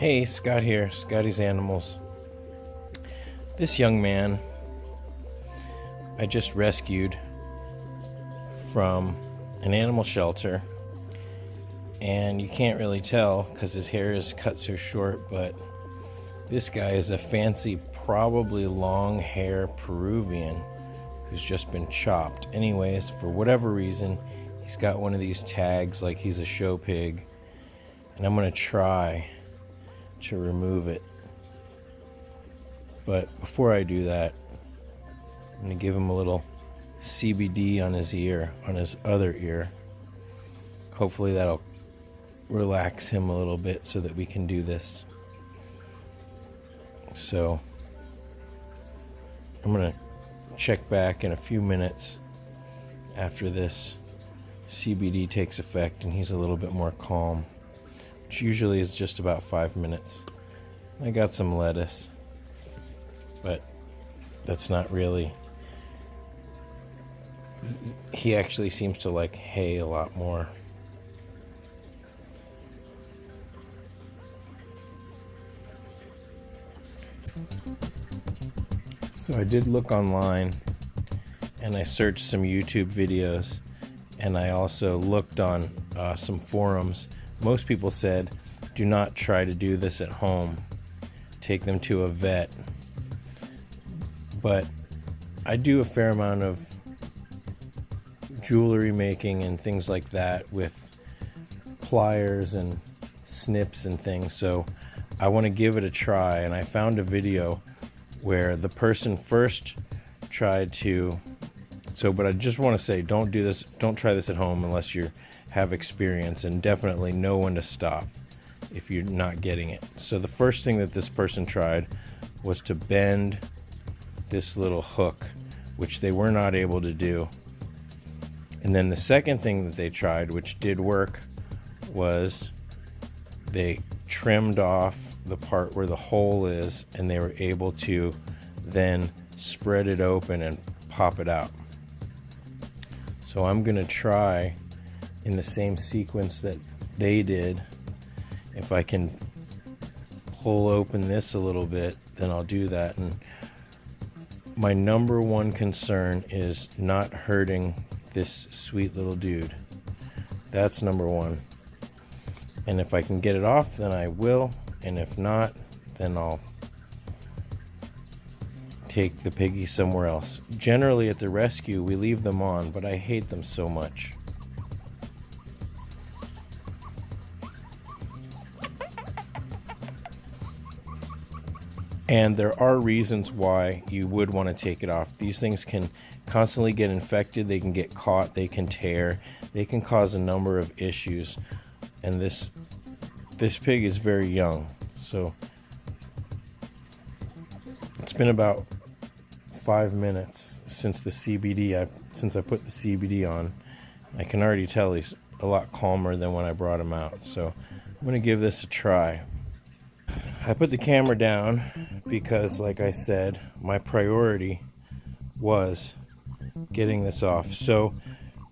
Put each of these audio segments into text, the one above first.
Hey, Scott here, Scotty's Animals. This young man I just rescued from an animal shelter, and you can't really tell because his hair is cut so short, but this guy is a fancy, probably long hair Peruvian who's just been chopped. Anyways, for whatever reason, he's got one of these tags like he's a show pig, and I'm going to try to remove it. But before I do that, I'm going to give him a little CBD on his ear, on his other ear. Hopefully that'll relax him a little bit so that we can do this. So I'm going to check back in a few minutes after this CBD takes effect and he's a little bit more calm, which usually is just about 5 minutes. I got some lettuce, but that's not really. He actually seems to like hay a lot more. So I did look online and I searched some YouTube videos, and I also looked on some forums. Most people said, do not try to do this at home. Take them to a vet. But I do a fair amount of jewelry making and things like that with pliers and snips and things, so I want to give it a try. And I found a video where the person first tried to, but I just want to say, don't do this, don't try this at home unless you have experience, and definitely know when to stop if you're not getting it. So the first thing that this person tried was to bend this little hook, which they were not able to do. And then the second thing that they tried, which did work, was they trimmed off the part where the hole is, and they were able to then spread it open and pop it out. So I'm going to try in the same sequence that they did. If I can pull open this a little bit, then I'll do that. And my number one concern is not hurting this sweet little dude. That's number one. And if I can get it off, then I will. And if not, then I'll take the piggy somewhere else. Generally at the rescue, we leave them on, but I hate them so much. And there are reasons why you would want to take it off. These things can constantly get infected, they can get caught, they can tear, they can cause a number of issues. And this pig is very young, so it's been about 5 minutes since the CBD. Since I put the CBD on, I can already tell he's a lot calmer than when I brought him out. So I'm going to give this a try. I put the camera down because, like I said, my priority was getting this off. So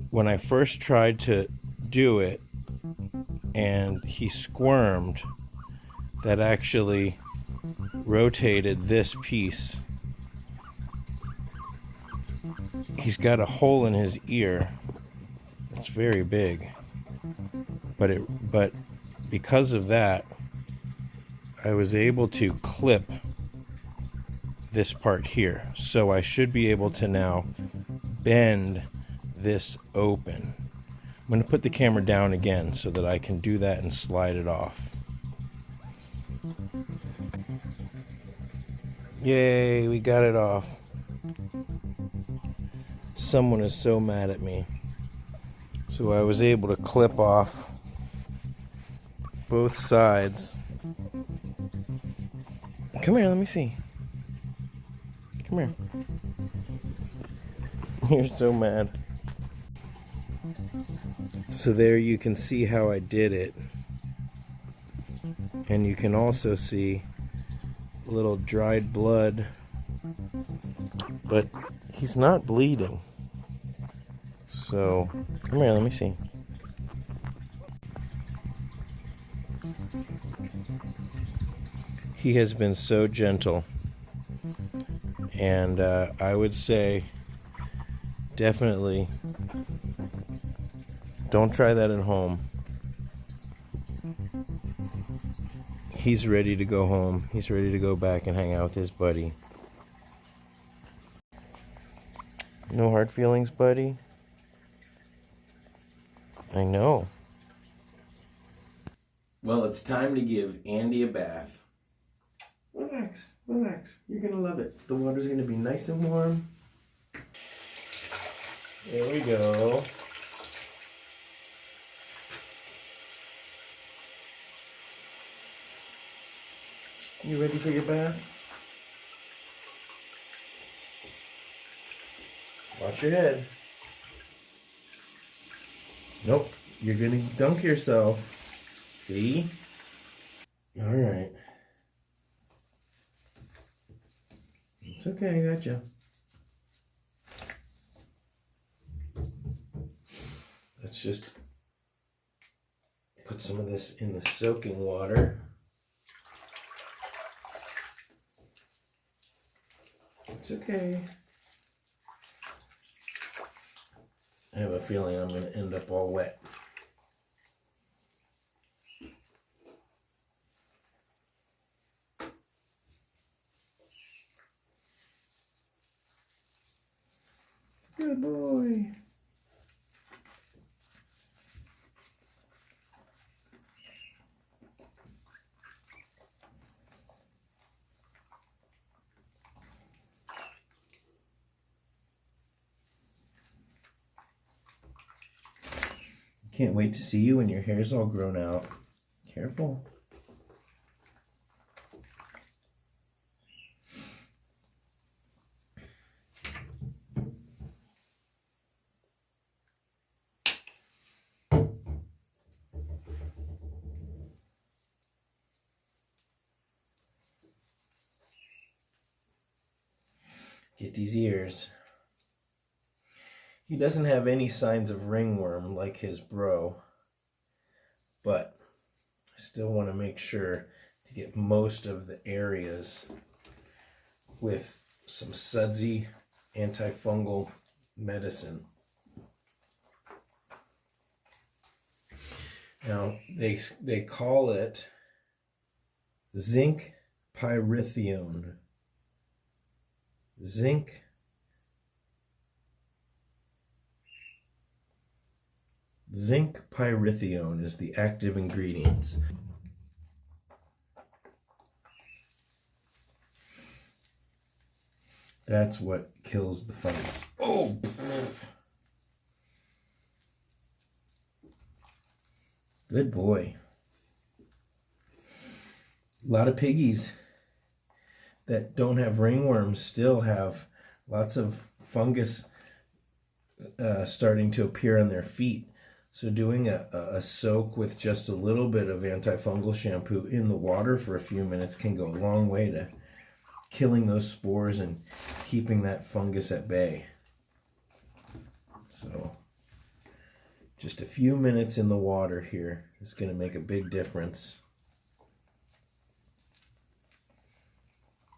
when I first tried to do it and he squirmed, that actually rotated this piece. He's got a hole in his ear. It's very big, but because of that, I was able to clip this part here. So I should be able to now bend this open. I'm going to put the camera down again so that I can do that and slide it off. Yay, we got it off. Someone is so mad at me. So I was able to clip off both sides. Come here, let me see. Come here. You're so mad. So there you can see how I did it. And you can also see a little dried blood. But he's not bleeding. So, come here, let me see. He has been so gentle. And I would say definitely don't try that at home. He's ready to go home. He's ready to go back and hang out with his buddy. No hard feelings, buddy? I know. Well, it's time to give Andy a bath. Relax, relax. You're gonna love it. The water's gonna be nice and warm. There we go. You ready for your bath? Watch your head. Nope, you're gonna dunk yourself. See? All right. It's okay, I gotcha. Let's just put some of this in the soaking water. It's okay. I have a feeling I'm going to end up all wet. Good boy. Can't wait to see you when your hair's all grown out. Careful. Get these ears. He doesn't have any signs of ringworm like his bro, but I still want to make sure to get most of the areas with some sudsy antifungal medicine. Now, they call it zinc pyrithione. Zinc pyrithione is the active ingredients. That's what kills the fungus. Oh! Good boy. A lot of piggies that don't have ringworms still have lots of fungus starting to appear on their feet. So doing a soak with just a little bit of antifungal shampoo in the water for a few minutes can go a long way to killing those spores and keeping that fungus at bay. So just a few minutes in the water here is going to make a big difference.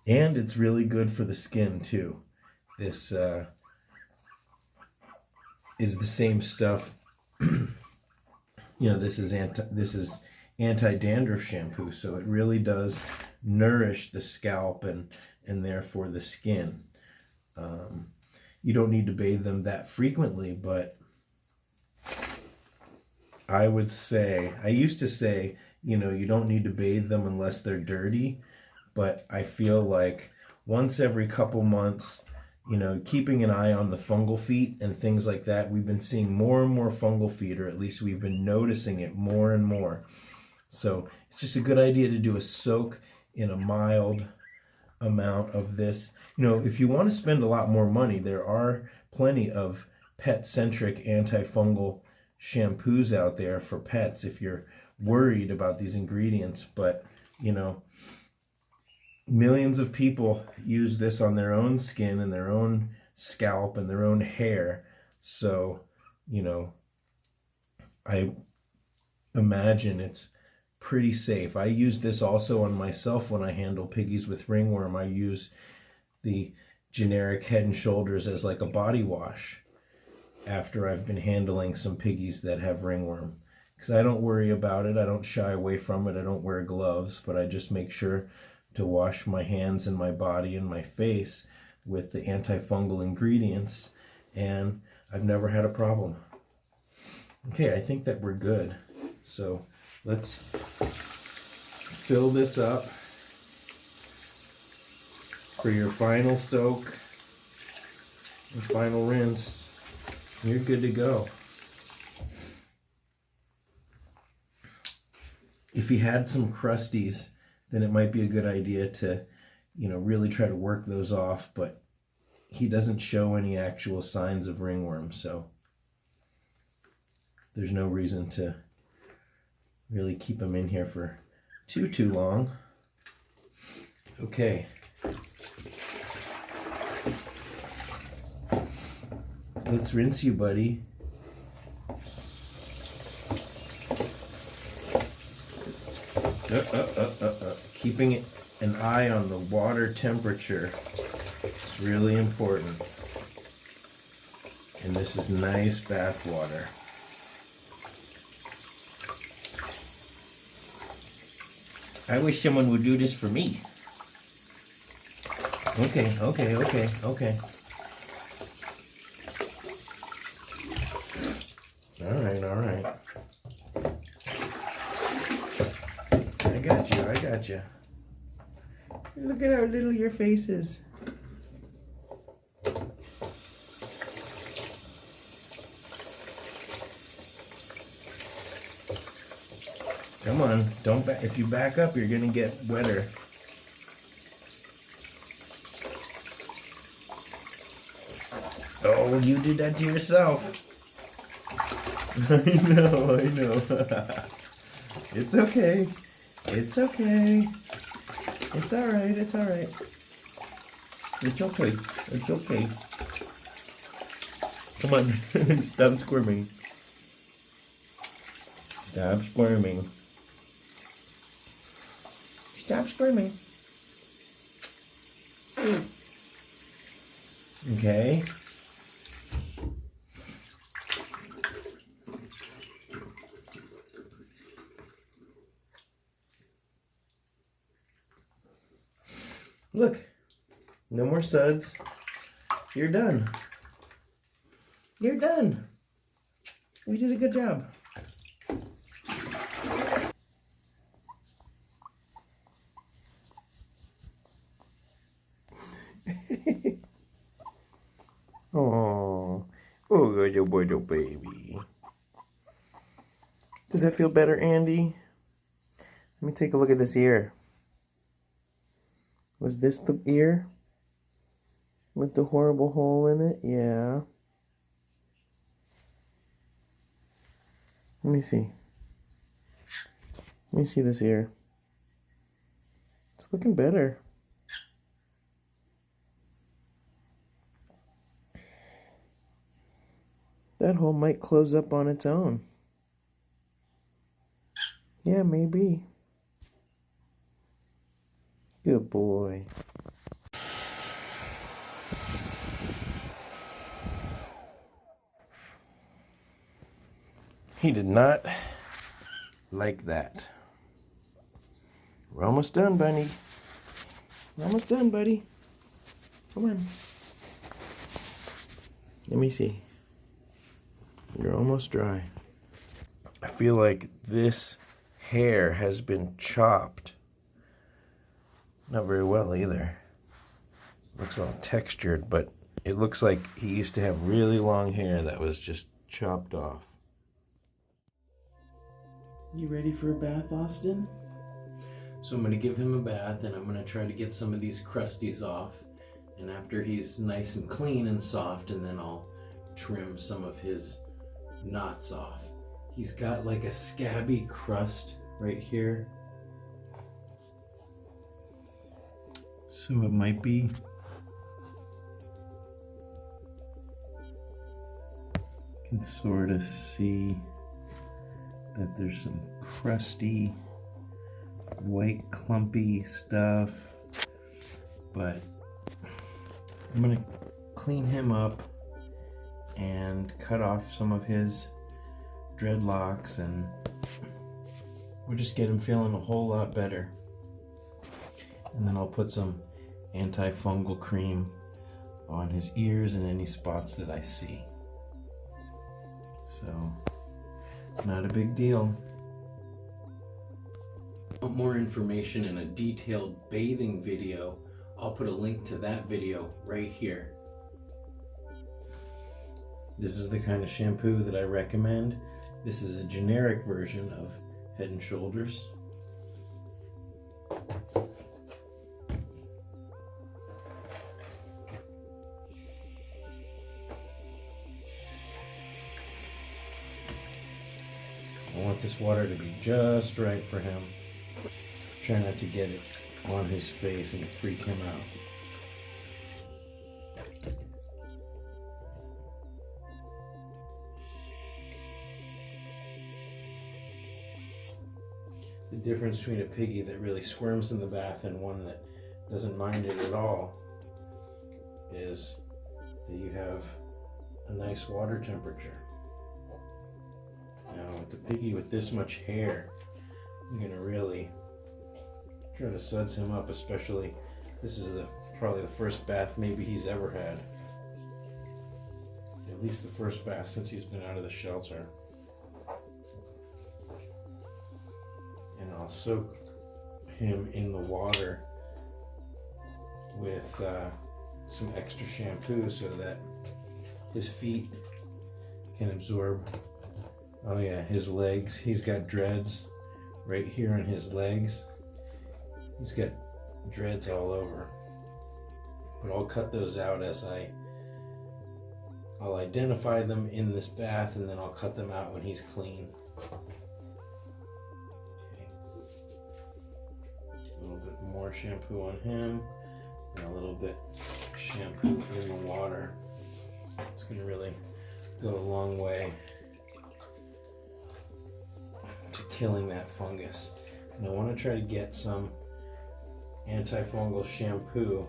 And it's really good for the skin too. This is the same stuff. This is anti-dandruff shampoo, so it really does nourish the scalp and therefore the skin. You don't need to bathe them that frequently, but I used to say, you don't need to bathe them unless they're dirty, but I feel like once every couple months, keeping an eye on the fungal feet and things like that. We've been seeing more and more fungal feet, or at least we've been noticing it more and more. So it's just a good idea to do a soak in a mild amount of this. If you want to spend a lot more money, there are plenty of pet-centric antifungal shampoos out there for pets if you're worried about these ingredients. But, millions of people use this on their own skin and their own scalp and their own hair. So, I imagine it's pretty safe. I use this also on myself when I handle piggies with ringworm. I use the generic Head and Shoulders as like a body wash after I've been handling some piggies that have ringworm. Because I don't worry about it. I don't shy away from it. I don't wear gloves, but I just make sure to wash my hands and my body and my face with the antifungal ingredients, and I've never had a problem. Okay, I think that we're good. So let's fill this up for your final soak and final rinse. You're good to go. If he had some crusties, then it might be a good idea to, really try to work those off, but he doesn't show any actual signs of ringworm, so there's no reason to really keep him in here for too long. Okay. Let's rinse you, buddy. Keeping an eye on the water temperature is really important. And this is nice bath water. I wish someone would do this for me. Okay. All right. I got you. Look at how little your face is. Come on, don't back. If you back up, you're gonna get wetter. Oh, you did that to yourself. I know. It's okay. It's okay. It's all right. It's okay. Come on, stop squirming. Stop squirming. Okay. Look, no more suds. You're done. You're done. We did a good job. Oh, good your boy, your baby. Does that feel better, Andy? Let me take a look at this ear. Was this the ear with the horrible hole in it? Yeah. Let me see. Let me see this ear. It's looking better. That hole might close up on its own. Yeah, maybe. Good boy. He did not like that. We're almost done, Bunny. We're almost done, buddy. Come on. Let me see. You're almost dry. I feel like this hair has been chopped. Not very well either. Looks all textured, but it looks like he used to have really long hair that was just chopped off. You ready for a bath, Austin? So I'm going to give him a bath, and I'm going to try to get some of these crusties off. And after he's nice and clean and soft, and then I'll trim some of his knots off. He's got like a scabby crust right here. So it might be can sort of see that there's some crusty white clumpy stuff, but I'm gonna clean him up and cut off some of his dreadlocks, and we'll just get him feeling a whole lot better. And then I'll put some antifungal cream on his ears and any spots that I see. So, not a big deal. Want more information and a detailed bathing video, I'll put a link to that video right here. This is the kind of shampoo that I recommend. This is a generic version of Head and Shoulders. I want this water to be just right for him. Try not to get it on his face and freak him out. The difference between a piggy that really squirms in the bath and one that doesn't mind it at all is that you have a nice water temperature. Now with the piggy with this much hair, you're going to really try to suds him up, especially this is probably the first bath maybe he's ever had. At least the first bath since he's been out of the shelter. And I'll soak him in the water with some extra shampoo so that his feet can absorb. Oh yeah, his legs. He's got dreads right here on his legs. He's got dreads all over. But I'll cut those out as I'll identify them in this bath, and then I'll cut them out when he's clean. Okay. A little bit more shampoo on him, and a little bit shampoo in the water. It's going to really go a long way to killing that fungus. And I want to try to get some antifungal shampoo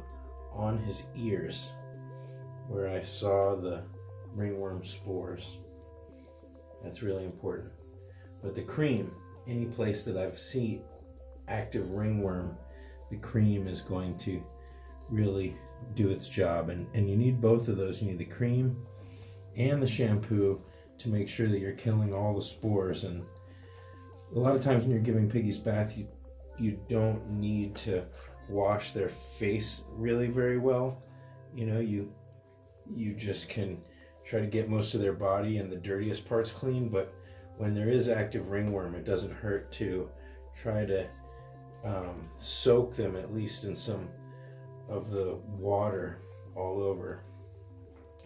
on his ears where I saw the ringworm spores. That's really important. But the cream, any place that I've seen active ringworm, the cream is going to really do its job. And you need both of those. You need the cream and the shampoo to make sure that you're killing all the spores. And a lot of times when you're giving piggies bath, you don't need to wash their face really very well. You know, you just can try to get most of their body and the dirtiest parts clean, but when there is active ringworm, it doesn't hurt to try to soak them at least in some of the water all over.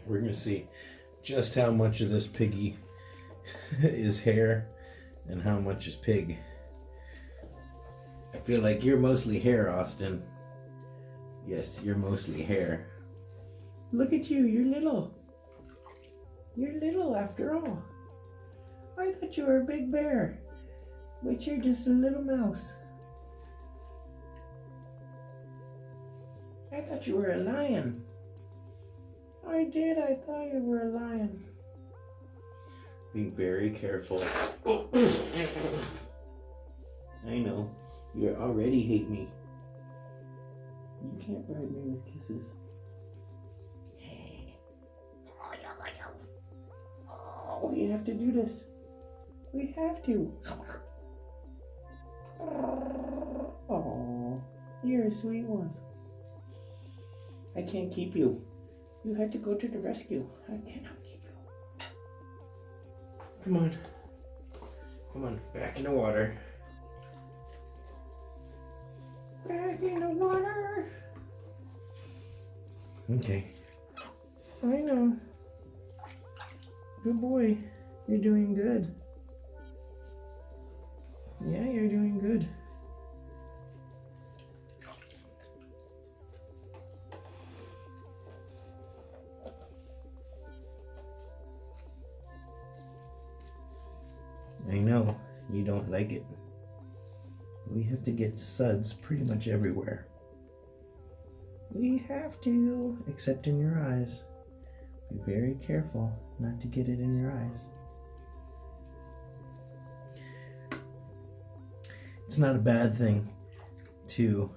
We're going to see just how much of this piggy is hair and how much is pig. I feel like you're mostly hair, Austin. Yes, you're mostly hair. Look at you, you're little. You're little after all. I thought you were a big bear, but you're just a little mouse. I thought you were a lion. I did, I thought you were a lion. Be very careful. Oh. I know, you already hate me. You can't bribe me with kisses. Oh, we have to do this. We have to. Oh, you're a sweet one. I can't keep you. You had to go to the rescue. I cannot keep you. Come on. Come on, back in the water. Back in the water. Okay. I know. Good boy. You're doing good. Yeah, you're doing good. I know you don't like it. We have to get suds pretty much everywhere. We have to, except in your eyes. Be very careful not to get it in your eyes. It's not a bad thing to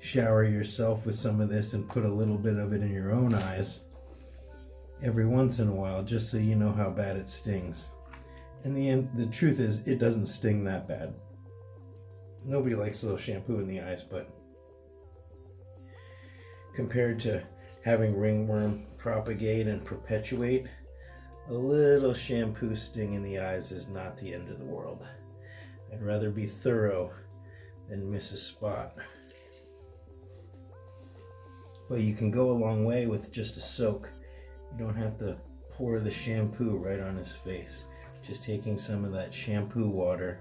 shower yourself with some of this and put a little bit of it in your own eyes every once in a while, just so you know how bad it stings. And the truth is, it doesn't sting that bad. Nobody likes a little shampoo in the eyes, but compared to having ringworm propagate and perpetuate, a little shampoo sting in the eyes is not the end of the world. I'd rather be thorough than miss a spot. But you can go a long way with just a soak. You don't have to pour the shampoo right on his face. Just taking some of that shampoo water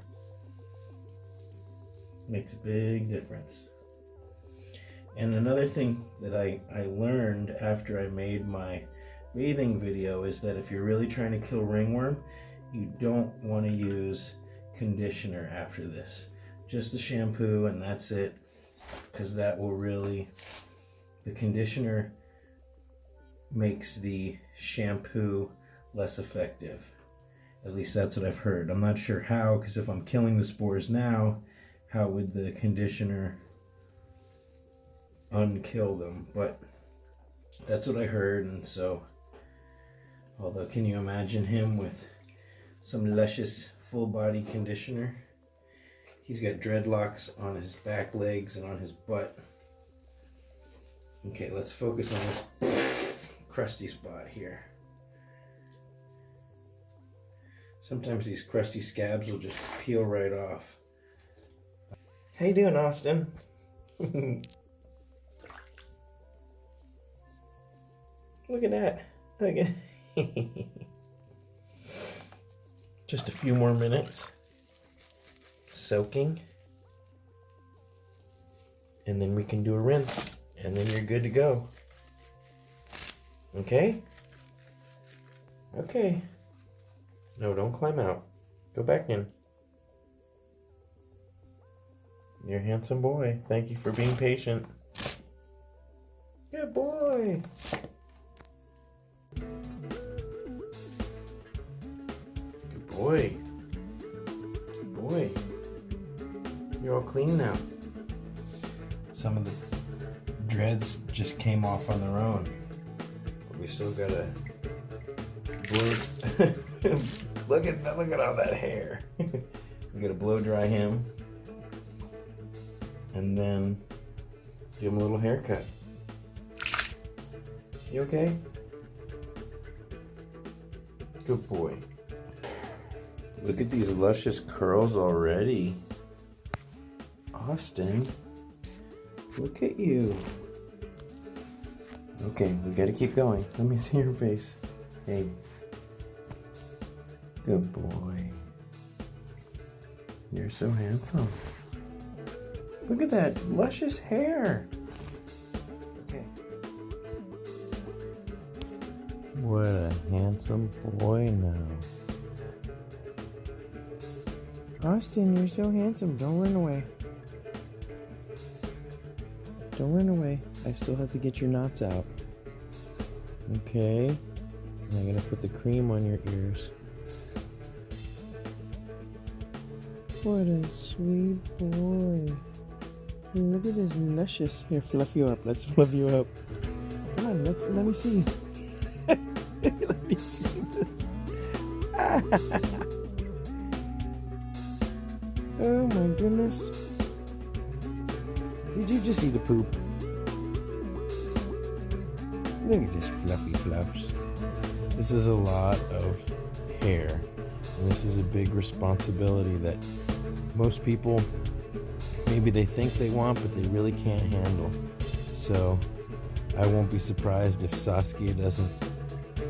makes a big difference. And another thing that I learned after I made my bathing video is that if you're really trying to kill ringworm, you don't want to use conditioner after this. Just the shampoo and that's it, because that will really, the conditioner makes the shampoo less effective. At least that's what I've heard. I'm not sure how, because if I'm killing the spores now, how would the conditioner unkill them? But that's what I heard. And so, although, can you imagine him with some luscious full body conditioner? He's got dreadlocks on his back legs and on his butt. Okay, let's focus on this crusty spot here. Sometimes these crusty scabs will just peel right off. How you doing, Austin? Look at that. Look at just a few more minutes. Soaking. And then we can do a rinse. And then you're good to go. Okay? Okay. No, don't climb out. Go back in. You're a handsome boy. Thank you for being patient. Good boy. Good boy. Good boy. You're all clean now. Some of the dreads just came off on their own. But we still gotta blow. Look at all that hair. We gotta blow dry him. And then give him a little haircut. You okay? Good boy. Look at these luscious curls already. Austin, look at you. Okay, we gotta keep going. Let me see your face. Hey. Good boy. You're so handsome. Look at that luscious hair. Okay. What a handsome boy now. Austin, you're so handsome. Don't run away. Don't run away. I still have to get your knots out. Okay. And I'm gonna put the cream on your ears. What a sweet boy. Look at this luscious. Here, fluff you up. Let's fluff you up. Come on, let me see. Let me see this. Oh my goodness. Did you just see the poop? Look at this fluffy fluffs. This is a lot of hair. And this is a big responsibility that most people, maybe they think they want, but they really can't handle. So I won't be surprised if Saskia doesn't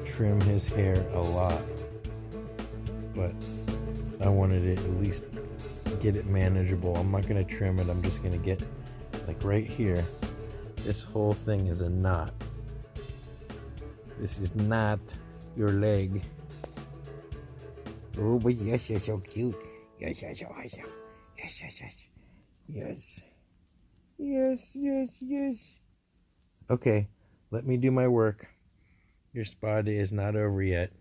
trim his hair a lot. But I wanted to at least get it manageable. I'm not going to trim it. I'm just going to get, like right here, this whole thing is a knot. This is not your leg. Oh, but yes, you're so cute. Yes, yes, yes, yes, yes, yes, yes. Yes. Yes, yes, yes. Okay, let me do my work. Your spa day is not over yet.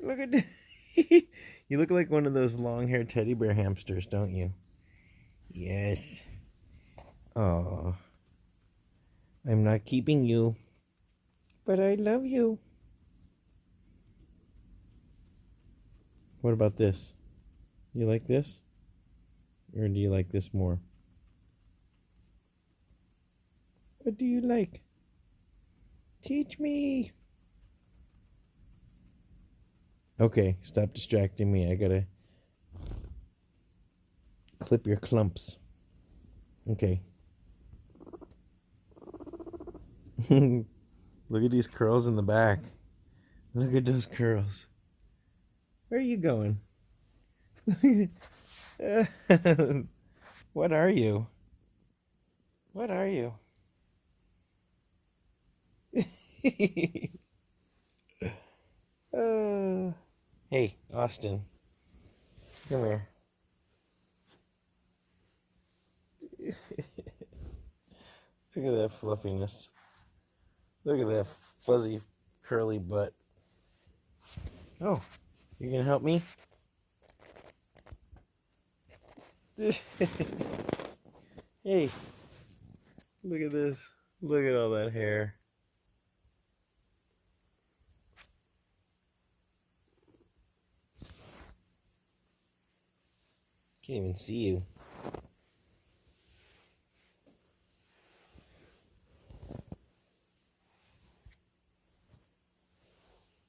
Look at this. You look like one of those long-haired teddy bear hamsters, don't you? Yes. Oh, I'm not keeping you, but I love you. What about this? You like this? Or do you like this more? What do you like? Teach me. Okay, stop distracting me. I gotta clip your clumps. Okay. Look at these curls in the back. Look at those curls. Where are you going? What are you? What are you? Hey, Austin. Come here. Look at that fluffiness. Look at that fuzzy, curly butt. Oh, you gonna help me? Hey, look at this. Look at all that hair. Can't even see you.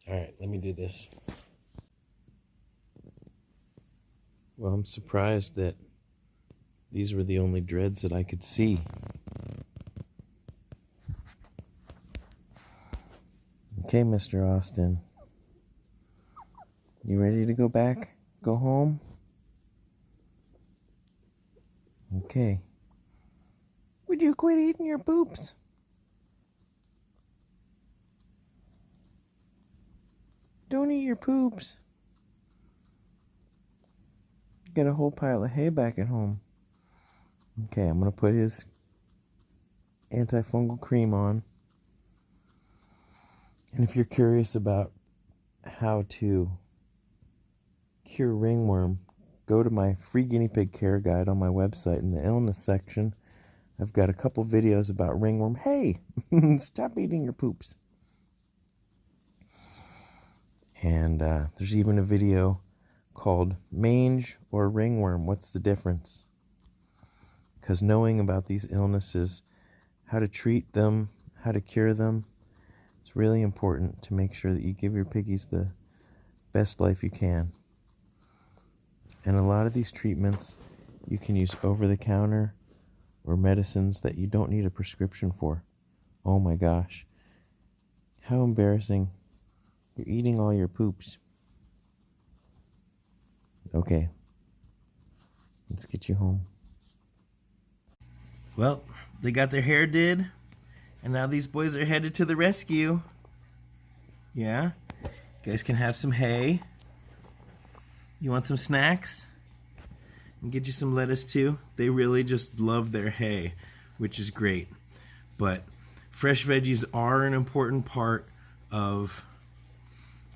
Alright, let me do this. Well, I'm surprised that these were the only dreads that I could see. Okay, Mr. Austin. You ready to go back? Go home? Okay. Would you quit eating your poops? Don't eat your poops. Got a whole pile of hay back at home. Okay, I'm going to put his antifungal cream on. And if you're curious about how to cure ringworm, go to my free guinea pig care guide on my website. In the illness section, I've got a couple videos about ringworm. Hey, stop eating your poops. And there's even a video called mange or ringworm, what's the difference? Because knowing about these illnesses, how to treat them, how to cure them, it's really important to make sure that you give your piggies the best life you can. And a lot of these treatments you can use over the counter or medicines that you don't need a prescription for. Oh my gosh. How embarrassing. You're eating all your poops. Okay. Let's get you home. Well, they got their hair did, and now these boys are headed to the rescue. Yeah? You guys can have some hay. You want some snacks? And get you some lettuce too. They really just love their hay, which is great. But fresh veggies are an important part of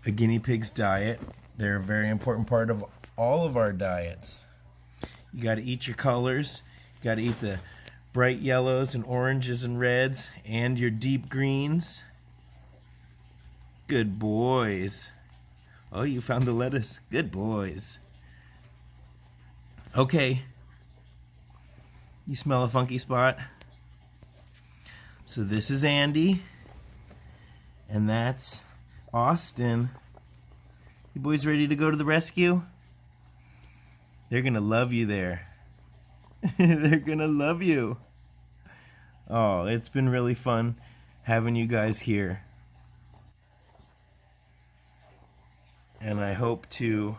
a guinea pig's diet. They're a very important part of all of our diets. You got to eat your colors. You got to eat the bright yellows and oranges and reds and your deep greens. Good boys. Oh, you found the lettuce. Good boys. Okay. You smell a funky spot? So this is Andy. And that's Austin. You boys ready to go to the rescue? They're gonna love you there. They're gonna love you. Oh, it's been really fun having you guys here. And I hope to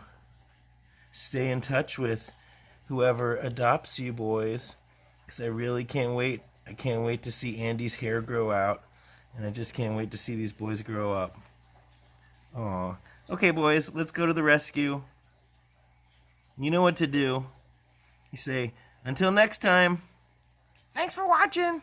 stay in touch with whoever adopts you boys, because I really can't wait. I can't wait to see Andy's hair grow out, and I just can't wait to see these boys grow up. Aw. Okay, boys, let's go to the rescue. You know what to do. You say, Until next time, thanks for watching.